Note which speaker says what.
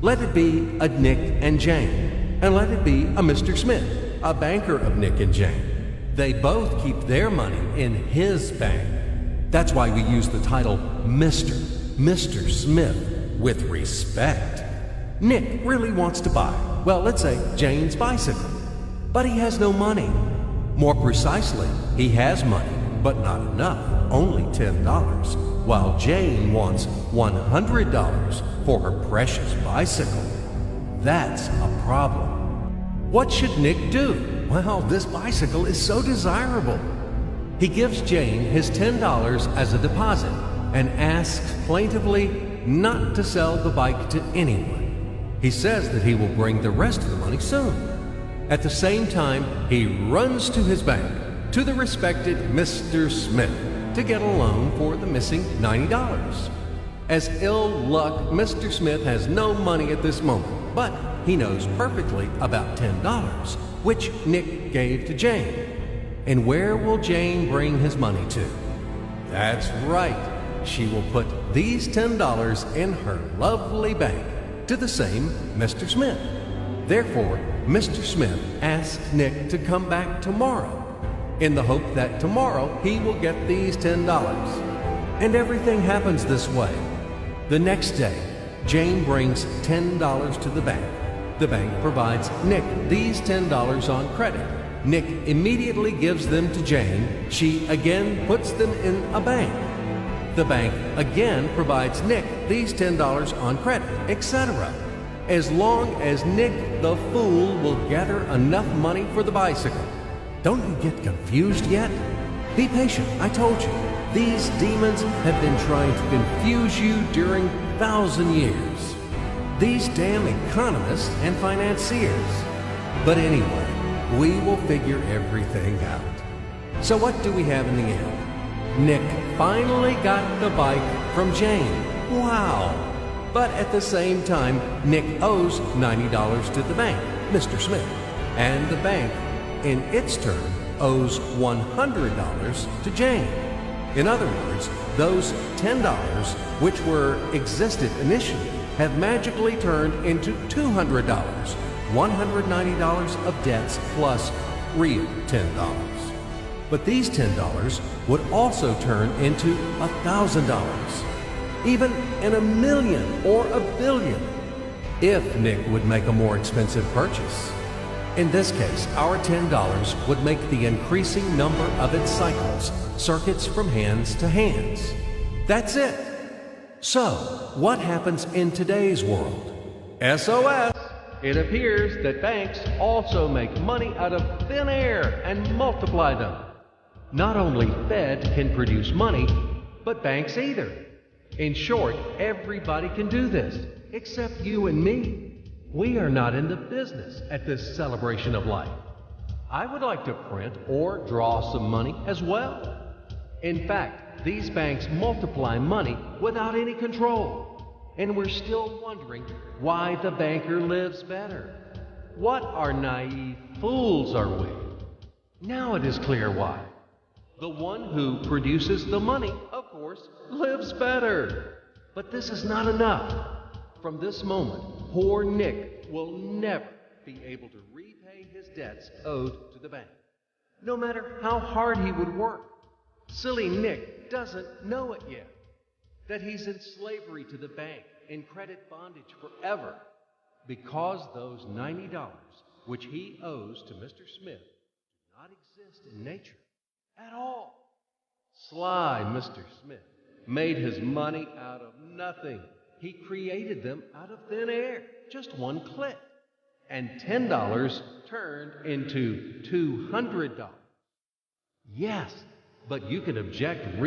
Speaker 1: Let it be a Nick and Jane, and let it be a Mr. Smith, a banker of Nick and Jane. They both keep their money in his bank. That's why we use the title Mr. Smith with respect. Nick really wants to buy, well, let's say Jane's bicycle, but he has no money. More precisely, he has money, but not enough, only $10, while Jane wants $100 for her precious bicycle. That's a problem. What should Nick do? Well, this bicycle is so desirable. He gives Jane his $10 as a deposit and asks plaintively not to sell the bike to anyone. He says that he will bring the rest of the money soon. At the same time, he runs to his bank, to the respected Mr. Smith, to get a loan for the missing $90. As ill luck, Mr. Smith has no money at this moment, but he knows perfectly about $10, which Nick gave to Jane. And where will Jane bring his money to? That's right. She will put these $10 in her lovely bank to the same Mr. Smith. Therefore, Mr. Smith asks Nick to come back tomorrow in the hope that tomorrow he will get these $10. And everything happens this way. The next day, Jane brings $10 to the bank. The bank provides Nick these $10 on credit. Nick immediately gives them to Jane. She again puts them in a bank. The bank again provides Nick these $10 on credit, etc. As long as Nick the fool will gather enough money for the bicycle. Don't you get confused yet? Be patient, I told you. These demons have been trying to confuse you during 1,000 years. These damn economists and financiers. But anyway, we will figure everything out. So what do we have in the end? Nick finally got the bike from Jane. Wow! But at the same time, Nick owes $90 to the bank, Mr. Smith. And the bank, in its turn, owes $100 to Jane. In other words, those $10, which existed initially, have magically turned into $200, $190 of debts plus real $10. But these $10 would also turn into $1,000, even in $1 million or $1 billion, if Nick would make a more expensive purchase. In this case, our $10 would make the increasing number of its cycles, circuits from hands to hands. That's it. So, what happens in today's world? SOS! It appears that banks also make money out of thin air and multiply them. Not only Fed can produce money, but banks either. In short, everybody can do this, except you and me. We are not in the business at this celebration of life. I would like to print or draw some money as well. In fact, these banks multiply money without any control. And we're still wondering why the banker lives better. What naive fools are we? Now it is clear why. The one who produces the money, of course, lives better. But this is not enough. From this moment, poor Nick will never be able to repay his debts owed to the bank, no matter how hard he would work. Silly Nick doesn't know it yet, that he's in slavery to the bank, in credit bondage forever, because those $90 which he owes to Mr. Smith do not exist in nature at all. Sly Mr. Smith made his money out of nothing. He created them out of thin air, just one click. And $10 turned into $200. Yes, but you can object